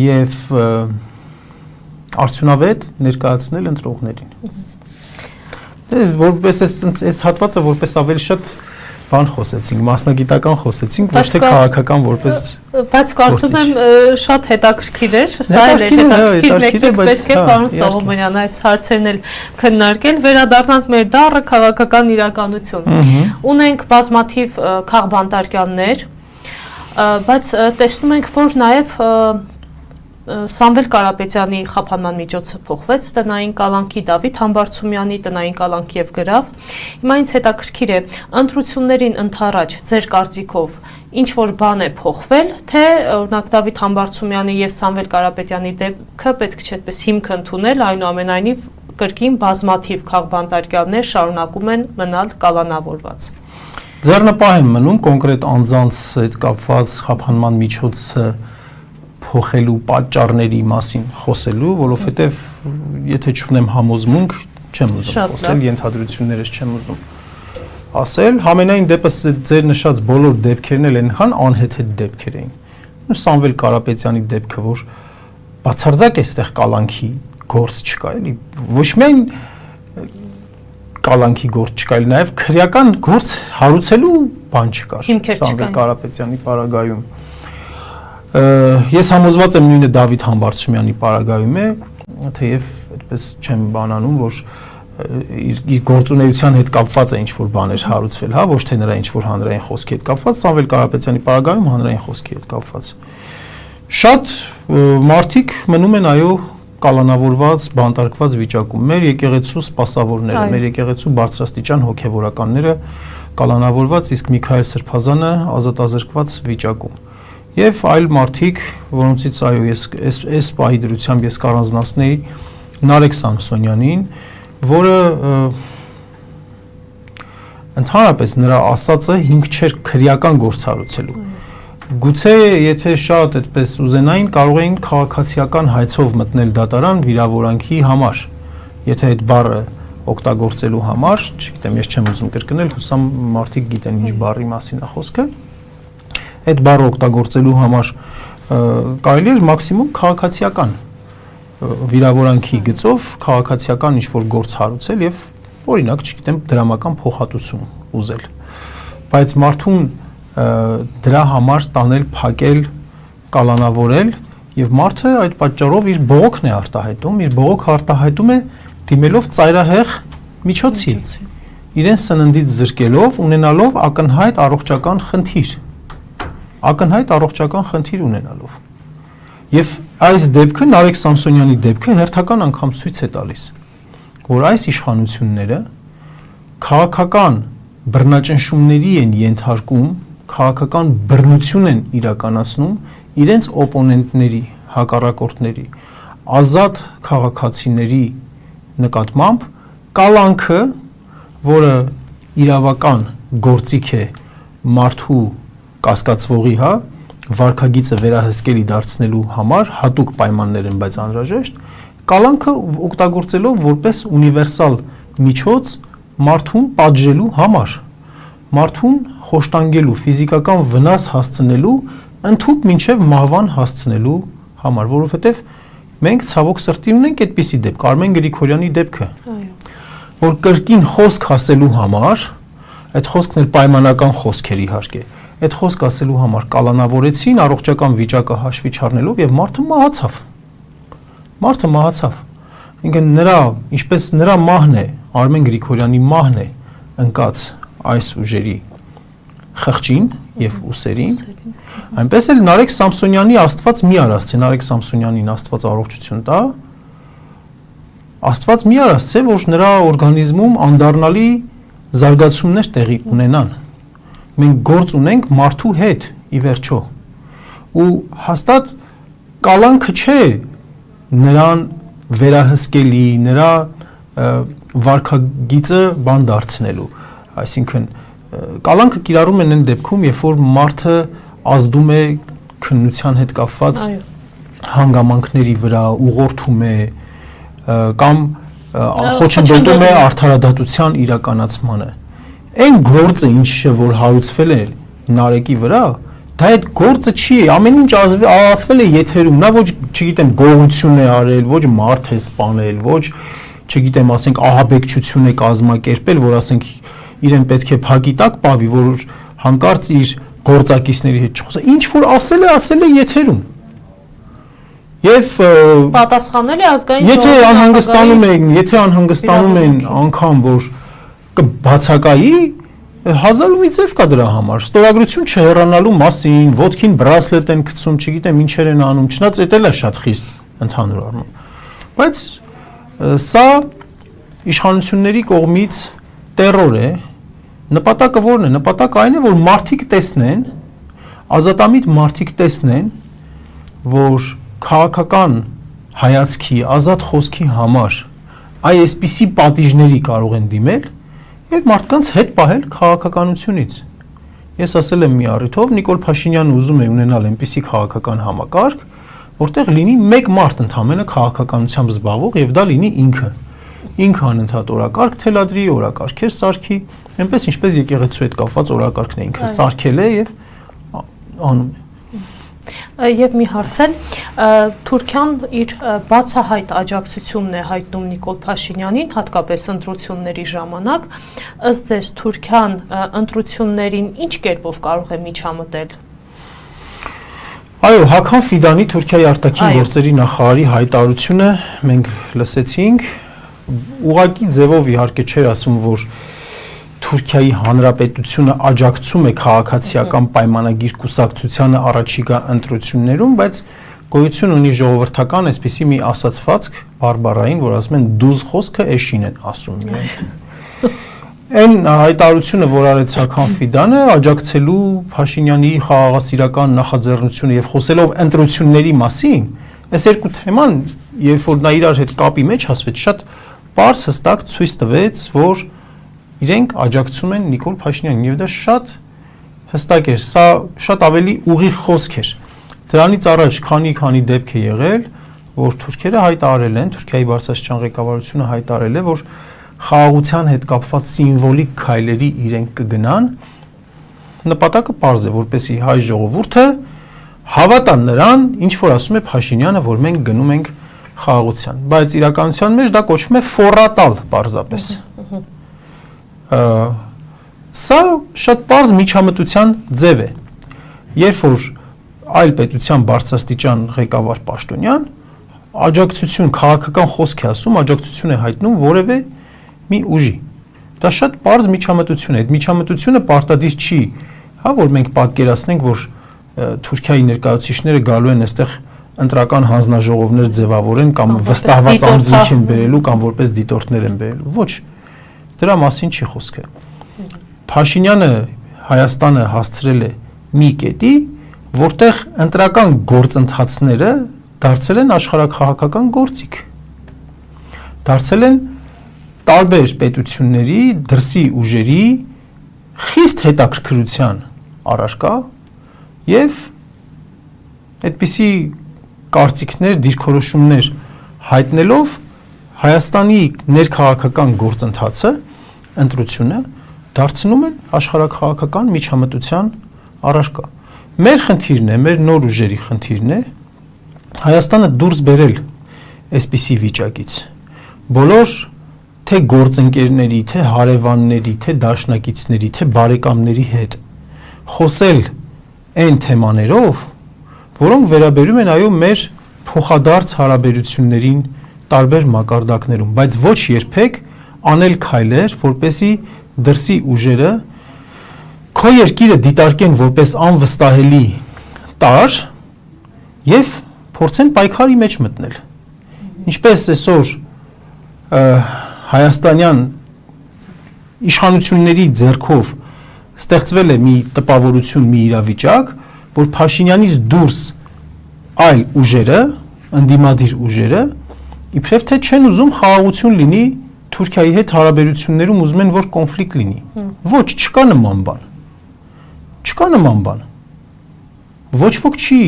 եւ արդյունավետ ներկայացնել ընտրողներին։ Որպես այս հատվածը որպես ավելի շատ բան խոսեցինք, մասնագիտական խոսեցինք, ոչ թե քաղաքական որպես բայց կարծում եմ շատ հետաքրքիր էր, սա էլ հետաքրքիր, պետք է պարոն Սողոմոնյան այս հարցերն էլ քննարկել, վերադառնանք մեր դառը քաղաքական իրականություն։ Ունենք բազմաթիվ քաղբանտարկյալներ, բայց տեսնում ենք, որ նաև Սամվել Կարապետյանի խափանման միջոցը փոխվեց, տնային կալանքի Դավիթ Համբարձումյանի տնային կալանք եւ գրավ։ Հիմա ինձ հետաքրքիր է, ընտրություններին ընդառաջ ձեր կարծիքով ինչ որ բան է փոխվել, թե օրինակ Դավիթ Համբարձումյանի եւ Սամվել Կարապետյանի դեպքը պետք չէ այդպես հիմք ընդունել, այնուամենայնիվ կրկին բազմաթիվ քաղբանտարկյալներ շարունակում են մնալ կալանավորված։ Ձեռնպահ եմ մնում կոնկրետ անձանց հետ կապված խափանման միջոցը փոխելու պատճառների մասին խոսելու, որովհետև եթե չունեմ համոզմունք, չեմ ուզում խոսել, ենթադրություններս չեմ ուզում ասել, համենայն դեպս ձեր նշած բոլոր դեպքերն էլ այնքան անհեթեթ դեպքեր էին։ Սամվել Կարապետյանի դեպքը, որ բացարձակ էստեղ կալանքի գործ չկա, էլի, ոչ միայն կալանքի գործ չկա, այլ նաև քրեական գործ հարուցելու բան չկար Սամվել Կարապետյանի պարագայում։ Ես համոզված եմ նույնը Դավիթ Համբարձումյանի պարագայում է, թեև այդպես չեմ բանանում, որ իր գործունեության հետ կապված է ինչ-որ բաներ հարուցվել, հա, ոչ թե նրա ինչ-որ հանրային խոսքի հետ կապված, Սամվել Կարապետյանի պարագայում հանրային խոսքի հետ կապված։ Շատ մարդիկ մնում են, այո, կալանավորված, բանտարկված վիճակում։ Մեր եկեղեցու սպասավորները, մեր եկեղեցու բարձրաստիճան հոգևորականները կալանավորված, իսկ Միքայել Սրբազանը ազատազրկված վիճակում։ Եվ այլ մարդիկ, որոնցից այո ես պահի դրությամբ ես կառանձնացնեի Նարեկ Սամսոնյանին, որը ընդհանրապես նրա ասածը հիմք չէր քրեական գործ հարուցելու։ Գուցե եթե շատ այդպես ուզենային, կարող էին քաղաքացիական հայցով մտնել դատարան վիրավորանքի համար, եթե այդ բառը օգտագործելու համար, չգիտեմ, ես չեմ ուզում կրկնել, հուսամ մարդիկ գիտեն ինչ բառի մասին է խոսքը։ այդ բառը օգտագործելու համար կարելի էր մաքսիմում քաղաքացիական վիրավորանքի գծով քաղաքացիական ինչ-որ գործ հարուցել եւ օրինակ, չգիտեմ, դրամական փոխհատուցում ուզել։ Բայց մարդուն դրա համար տանել, փակել, կալանավորել եւ մարդը այդ պատճառով իր բողոքն է արտահայտում, իր բողոքը արտահայտում է դիմելով ծայրահեղ միջոցի, իրեն սննդից զրկելով, ունենալով ակնհայտ առողջական խնդիր ունենալով։ Եվ այս դեպքը Նարեկ Սամսոնյանի դեպքը հերթական անգամ ցույց է տալիս, որ այս իշխանությունները քաղաքական բռնաճնշումների են ենթարկում, քաղաքական բռնություն են իրականացնում իրենց օպոնենտների, հակառակորդների, ազատ քաղաքացիների նկատմամբ կալանքը, որը իրավական գործիք է մարդու կասկածվողի, վարքագիծը վերահսկելի դարձնելու համար հատուկ պայմաններ են, բայց անհրաժեշտ, կալանքը օգտագործելով որպես ունիվերսալ միջոց մարդուն պատժելու համար, մարդուն խոշտանգելու, ֆիզիկական վնաս հասցնելու, ընդհուպ մինչև մահվան հասցնելու համար, որովհետև մենք ցավոք սրտի ունենք այդպիսի դեպք, Արմեն Գրիգորյանի դեպքը, որ կրկին խոսք ասելու համար, այդ խոսքն էլ պայմանական խոսք էր իհարկե, այդ խոսք ասելու համար կալանավորեցին առողջական վիճակը հաշվի չառնելով եւ մարդը մահացավ։ Ինքն նրա, ինչպես նրա մահն է, Արմեն Գրիգորյանի մահն է ընկած այս ուժերի խղճին եւ ուսերին, այնպես էլ Նարեկ Սամսոնյանի Աստված մի արասցե, Նարեկ Սամսոնյանին Աստված առողջություն տա, Աստված մի արասցե, որ նրա օրգանիզմում անդառնալի զարգացումներ տեղի ունենան։ Մենք գործ ունենք մարդու հետ ի վերջո ու հաստատ կալանքը չէ նրան վերահսկելի, նրա վարքագիծը բան դարձնելու, այսինքն կալանքը կիրառում են այն դեպքում, երբ որ մարդը ազդում է քննության հետ կապված հանգամանքների վրա, ուղղորդում է կամ խոչընդոտում է արդարադատության իրականացմանը։ Այն գործը, ինչը որ հարուցվել է Նարեկի վրա, դա այդ գործը չի, ամեն ինչ ասվել է եթերում, նա ոչ, չգիտեմ, գողություն է արել, ոչ մարդ է սպանել, ոչ, չգիտեմ, ասենք ահաբեկչություն է կազմակերպել, որ ասենք իրեն պետք է փակի տակ պավի, որ հանկարծ իր գործակիցների հետ չխոսա, ինչ որ ասել է եթերում։ Եվ պատասխանել է ազգային եթե անհանգստանում են անգամ, որ կբացակայի, հազարումի ձև կա դրա համար, ստորագրություն չհեռանալու մասին, ոտքին բրասլետ են գցում, չգիտեմ ինչեր են անում, չնայած էդ էլ է շատ խիստ ընդհանուր առմամբ։ Բայց սա իշխանությունների կողմից տերոր է, նպատակը որն է, նպատակը այն է, որ մարդիկ տեսնեն, ազատամիտ մարդիկ տեսնեն, որ քաղաքական հայացքի, ազատ խոսքի համար այսպիսի պատիժների կարող են դիմել եւ մարդկանց հետ պահել քաղաքականությունից։ Ես ասել եմ մի առիթով, Նիկոլ Փաշինյանը ուզում է ունենալ այնպիսի քաղաքական համակարգ, որտեղ լինի մեկ մարդ ընդամենը քաղաքականությամբ զբաղվող եւ դա լինի ինքը անընդհատ օրակարգ թելադրի, օրակարգեր սարքի, այնպես ինչպես եկեղեցու հետ կապված օրակարգն է ինքը սարքել է եւ անում է։ Եվ մի հարցել, Թուրքիան իր բացահայտ աջակցությունն է հայտնում Նիկոլ Փաշինյանին, հատկապես ընտրությունների ժամանակ, ըստ ձեզ Թուրքիան ընտրություններին ինչ կերպով կարող է միջամտել։ Այո, Հական Ֆիդանի Թուրքիայի արտաքին գործերի նախարարի հայտարարությունը մենք լսեցինք, ուղղակի ձևով իհարկե չէր ասում, որ Թուրքիայի հանրապետությունը աջակցում է քաղաքացիական պայմանագիր կուսակցությանը առաջիկա ընտրություններում, բայց գոյություն ունի ժողովրդական այսպիսի մի ասացվածք բարբարային, որ ասում են դուզ խոսքը էշին են ասում միայն։ Այն հայտարարությունը, որ արեց Հական Ֆիդանը, աջակցելու Փաշինյանի խաղաղասիրական նախաձեռնությունը եւ խոսելով ընտրությունների մասին, այս երկու թեման, երբ որ նա իրար հետ կապի մեջ հասվեց, շատ պարզ հստակ ցույց տվեց, որ իրենք աջակցում են Նիկոլ Փաշինյանին եւ դա շատ հստակ էր, սա շատ ավելի ուղիղ խոսք էր։ Դրանից առաջ քանի դեպք է եղել, որ թուրքերը հայտարարել են, Թուրքիայի բարձրաստիճան ղեկավարությունը հայտարարել է, որ խաղաղության հետ կապված սիմվոլիկ քայլերի իրենք կգնան, նպատակը պարզ է, որպեսզի հայ ժողովուրդը հավատա նրան, ինչ որ ասում է Փաշինյանը, որ մենք գնում ենք խաղաղության, բայց իրականության մեջ դա կոչվում է ֆորատալ պարզապես։ Սա շատ պարզ միջամտության ձև է, երբ որ այլ պետության բարձրաստիճան ղեկավար պաշտոնյան աջակցություն, քաղաքական խոսք է ասում, աջակցություն է հայտնում որևէ մի ուժի։ Դա շատ պարզ միջամտություն է, այդ միջամտությունը պարտադիր չի, հա, որ մենք պատկերացնենք, որ Թուրքիայի ներկայացուցիչները գալու են այստեղ ընտրական հանձնաժողովներ ձևավորեն կամ վստահված անձինք են բերելու կամ որպես դիտորդներ են բերելու։ Ոչ, դրա մասին չի խոսքը։ Փաշինյանը Հայաստանը հասցրել է մի կետի, որտեղ ընտրական գործընթացները դարձել են աշխարհաքաղաքական գործիք։ Դարձել են տարբեր պետությունների, դրսի ուժերի խիստ հետաքրքրության առարկա եւ այդպիսի կարծիքներ, դիրքորոշումներ հայտնելով Հայաստանի ներքաղաքական գործընթացը, ընտրությունը դարձնում են աշխարհաքաղաքական միջամտության առարկա։ Մեր խնդիրն է, մեր նոր ուժերի խնդիրն է Հայաստանը դուրս բերել այսպիսի վիճակից։ Բոլոր թե գործընկերների, թե հարևանների, թե դաշնակիցների, թե բարեկամների հետ խոսել այն թեմաներով, որոնք վերաբերում են այո մեր փոխադարձ հարաբերություններին տարբեր մակարդակներում, բայց ոչ երբեք անել քայլեր, որպեսզի դրսի ուժերը քո երկիրը դիտարկեն որպես անվստահելի տար եւ փորձեն պայքարի մեջ մտնել։ Ինչպես այսօր հայաստանյան իշխանությունների ձեռքով ստեղծվել է մի տպավորություն, մի իրավիճակ, որ Փաշինյանից դուրս այլ ուժերը, ընդդիմադիր ուժերը, իբրև թե չեն ուզում խաղաղություն լինի Թուրքիայի հետ հարաբերություններում, ուզում են որ կոնֆլիկտ լինի։ Ոչ, չկա նման բան։ Չկա նման բան։ Ոչ ոք չի,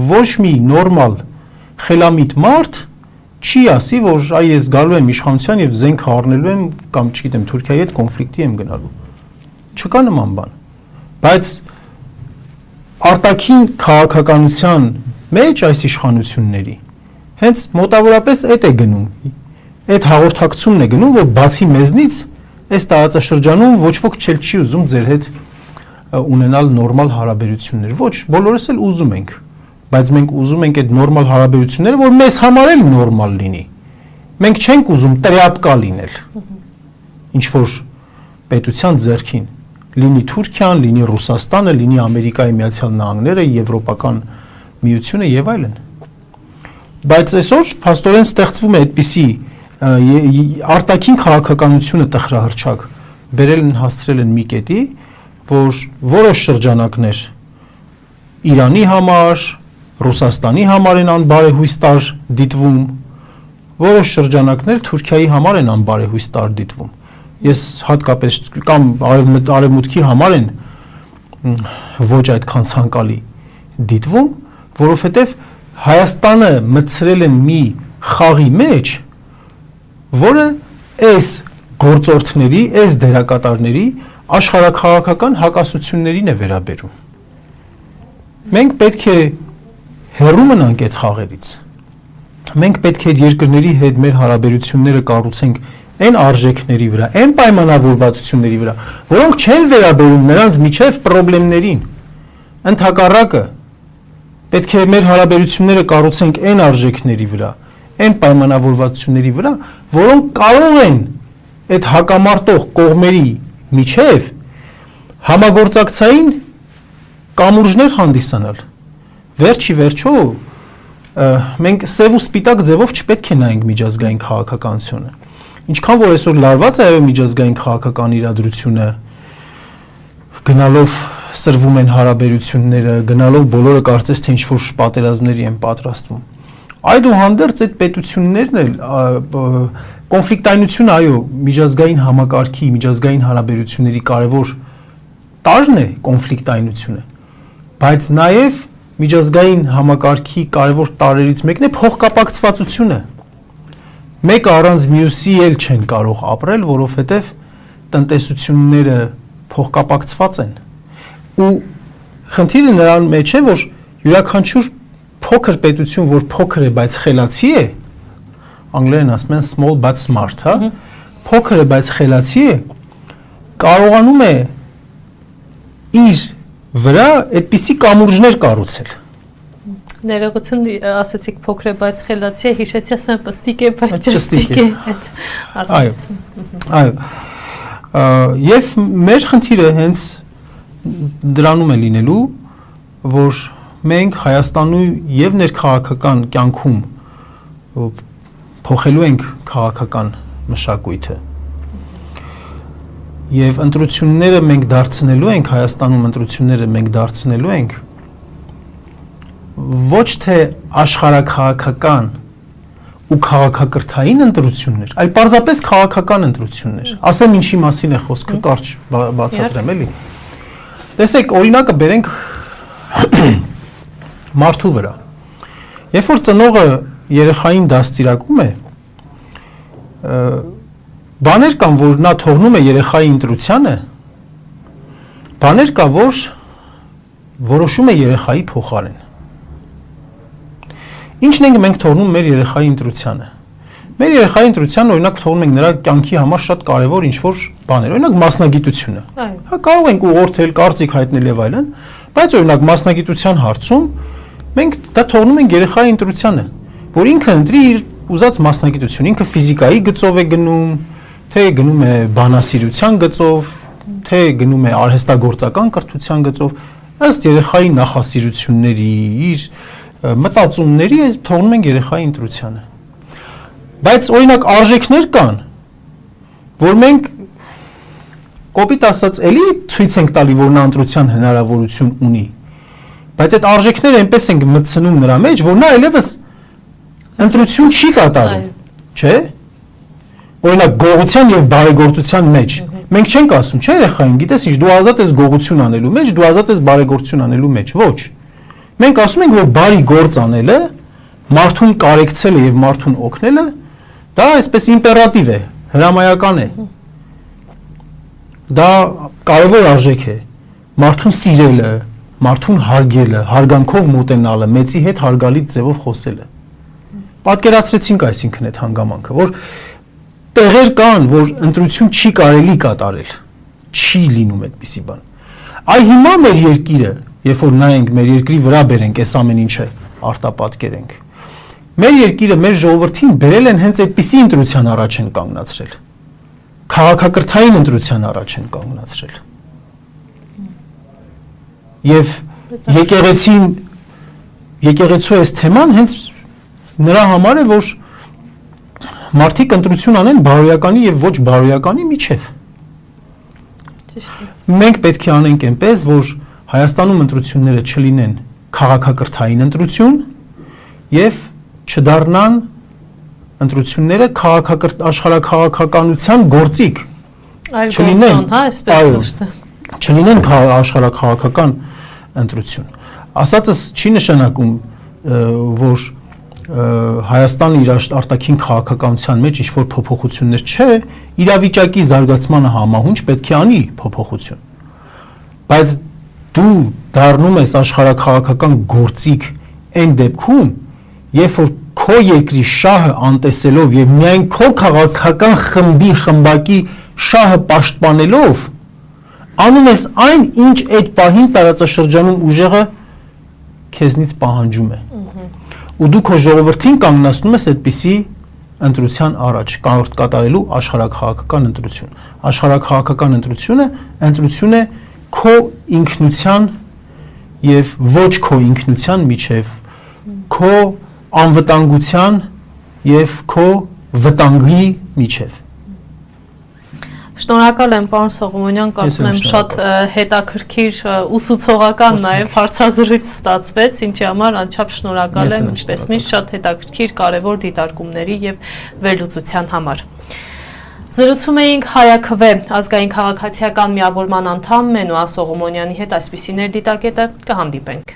ոչ մի նորմալ խելամիտ մարդ չի ասի, որ այ ես գալու եմ իշխանության եւ զենք առնելու եմ կամ չգիտեմ Թուրքիայի հետ կոնֆլիկտի եմ գնալու։ Չկա նման բան։ Բայց արտաքին քաղաքականության մեջ այս իշխանությունների հենց մոտավորապես այդ է գնում։ Այդ հաղորդակցումն է գնում, որ բացի մեզնից այս տարածաշրջանում ոչ ոք չի ուզում ձեր հետ ունենալ նորմալ հարաբերություններ։ Ոչ, բոլորս էլ ուզում ենք, բայց մենք ուզում ենք այդ նորմալ հարաբերությունները, որ մեզ համար էլ նորմալ լինի։ Մենք չենք ուզում տրեապկա լինել։ Ինչ որ պետության ձեռքին լինի Թուրքիան, լինի Ռուսաստանը, լինի Ամերիկայի Միացյալ Նահանգները, Եվրոպական միությունը եւ այլն։ Բայց այսօր փաստորեն ստեղծվում է այդպիսի արտաքին քաղաքականությունը տխրահրճակ բերել են հասցրել են մի կետի, որ որոշ շրջանակներ Իրանի համար, Ռուսաստանի համար են անբարեհույս տար դիտվում, որոշ շրջանակներ Թուրքիայի համար են անբարեհույս տար դիտվում։ Ես հատկապես կամ արևմուտքի համար են ոչ այդքան ցանկալի դիտվում, որովհետև Հայաստանը մտցրել են մի խաղի մեջ, որը այս գործորդների, այս դերակատարների աշխարհաքաղաքական հակասություններին է վերաբերում։ Մենք պետք է հեռու մնանք այդ խաղերից։ Մենք պետք է այդ երկրների հետ մեր հարաբերությունները կառուցենք այն արժեքների վրա, այն պայմանավորվածությունների վրա, որոնք չեն վերաբերում նրանց միջև խնդիրներին։ Ընդհակառակը պետք է մեր հարաբերությունները կառուցենք այն արժեքների վրա, այն պայմանավորվածությունների վրա, որոնք կարող են այդ հակամարտող կողմերի միջև համագործակցային կամուրջներ հանդիսանալ։ Վերջի վերջո մենք սև ու սպիտակ ձևով չպետք է նայենք միջազգային քաղաքականությունը։ Ինչքան որ այսօր լարված է այո միջազգային քաղաքական իրադրությունը, գնալով սրվում են հարաբերությունները, գնալով բոլորը կարծես թե ինչ-որ պատերազմների են պատրաստվում։ Այդուհանդերձ այդ պետություններն էլ կոնֆլիկտայնությունը այո միջազգային համակարգի, միջազգային հարաբերությունների կարևոր տարրն է կոնֆլիկտայնությունը, բայց նաև միջազգային համակարգի կարևոր տարրերից մեկն է փոխկապակցվածությունը։ Մեկը առանց մյուսի էլ չեն կարող ապրել, որովհետև տնտեսությունները փոխկապակցված են։ ու խնդիրը նրան մեջ է, որ յուրաքանչյուր փոքր պետություն, որ փոքր է, բայց խելացի է, անգլերեն ասում են small but smart, հա, փոքր է, բայց խելացի է, կարողանում է իր վրա այդպիսի կամուրջներ կառուցել։ Ներողություն, ասացիք փոքր է, բայց խելացի է, հիշեցի, ասում եմ պստիկ է, բայց ճստիկ է։ Այո։ Եվ մեր խնդիրը հենց դրանում է լինելու, որ մենք Հայաստանի եւ ներքաղաքական կյանքում փոխելու ենք քաղաքական մշակույթը։ Եվ ընտրությունները մենք դարձնելու ենք, Հայաստանում ընտրությունները մենք դարձնելու ենք ոչ թե աշխարհաքաղաքական ու քաղաքակրթային ընտրություններ, այլ պարզապես քաղաքական ընտրություններ։ Ասեմ ինչի մասին է խոսքը, կարճ բացատրեմ էլի։ Տեսեք, օրինակը բերենք մարդու վրա։ Երբ որ ծնողը երեխային դաստիարակում է, բաներ կան, որ նա թողնում է երեխայի ընտրությանը, բաներ կա, որ որոշում է երեխայի փոխարեն։ Ինչն ենք մենք թողնում մեր երեխայի ընտրությանը։ Մեր երեխայի ընտրությանը օրինակ թողնում ենք նրա կյանքի համար շատ կարևոր ինչ-որ բաներ, օրինակ մասնագիտությունը։ Հա կարող ենք ուղղորդել, կարծիք հայտնել եւ այլն, բայց օրինակ մասնագիտության հարցում մենք դա թողնում ենք երեխայի ընտրությանը, որ ինքը ընտրի իր ուզած մասնագիտություն, ինքը ֆիզիկայի գծով է գնում, թե գնում է բանասիրության գծով, թե գնում է արհեստագործական կրթության գծով, ըստ երեխայի նախասիրությունների, իր մտածումների թողնում ենք երեխայի ընտրությանը։ Բայց օրինակ արժեքներ կան, որ մենք կոպիտ ասած էլի ցույց ենք տալի, որ նա ընտրության հնարավորություն ունի։ Բայց այդ արժեքները այնպես ենք մտցնում նրա մեջ, որ նա այլևս ընտրություն չի կատարում, չէ՞։ Օրինակ գողության եւ բարեգործության մեջ մենք չենք ասում, չէ՞ երեխային, գիտես ինչ, դու ազատ ես գողություն անելու մեջ, դու ազատ ես բարեգործություն անելու մեջ, ոչ։ Մենք ասում ենք, որ բարի գործ անելը, մարդուն կարեկցելը եւ մարդուն օգնելը, դա այսպես իմպերատիվ է, հրամայական է։ Դա կարևոր արժեք է։ Մարդուն սիրելը, մարդուն հարգելը, հարգանքով մոտենալը, մեծի հետ հարգալից ձևով խոսելը։ Պատկերացրեցինք այսինքն այդ հանգամանքը, որ տեղեր կան, որ ընտրություն չի կարելի կատարել, չի լինում այդպիսի բան։ Այ հիմա մեր երկիրը, երբ որ նայենք մեր երկրի վրա բերենք այս ամեն ինչը արտապատկերենք, մեր երկիրը, մեր ժողովրդին բերել են հենց այդպիսի ընտրության առաջ են կանգնացրել, քաղաքակրթային ընտրության առաջ են կանգնացրել։ Եվ եկեղեցու այս թեման հենց նրա համար է, որ մարդիկ ընտրություն անեն բարոյականի եւ ոչ բարոյականի միջև։ Մենք պետք է անենք այնպես, որ Հայաստանում ընտրությունները չլինեն քաղաքակրթային ընտրություն եւ չդառնան ընտրությունները աշխարհաքաղաքականության գործիք։ Չլինեն, հա, այսպես չլինեն աշխարհաքաղաքական ընտրություն։ Ասածս չի նշանակում, որ Հայաստանը իր արտաքին քաղաքականության մեջ ինչ-որ փոփոխություններ չէ, իրավիճակի զարգացմանը համահունչ պետք է անի փոփոխություն։ Բայց դու դառնում ես աշխարհաքաղաքական գործիք այն դեպքում, երբ որ քո երկրի շահը անտեսելով եւ միայն քո քաղաքական խմբի խմբակի շահը պաշտպանելով անում ես այն, ինչ այդ պահին տարածաշրջանում ուժեղը քեզնից պահանջում է։ Ու դու քո ժողովրդին կանգնացնում ես այդպիսի ընտրության առաջ, կատարելու աշխարհաքաղաքական ընտրություն։ Աշխարհաքաղաքական ընտրություն է քո ինքնության եւ ոչ քո ինքնության միջև, քո անվտանգության եւ քո վտանգի միջև։ Շնորհակալ եմ, պարոն Սողոմոնյան, կարծում եմ շատ հետաքրքիր ուսուցողական նաև հարցազրույց ստացվեց, ինչի համար անչափ շնորհակալ եմ, ինչպես միշտ շատ հետաքրքիր կարևոր դիտարկումների եւ վերլուծության համար։ Զրուցում էինք Հայաքվե ազգային քաղաքացիական միավորման անդամ Մենուա Սողոմոնյանի հետ, այսպիսիներ դիտակետը, կհանդիպենք։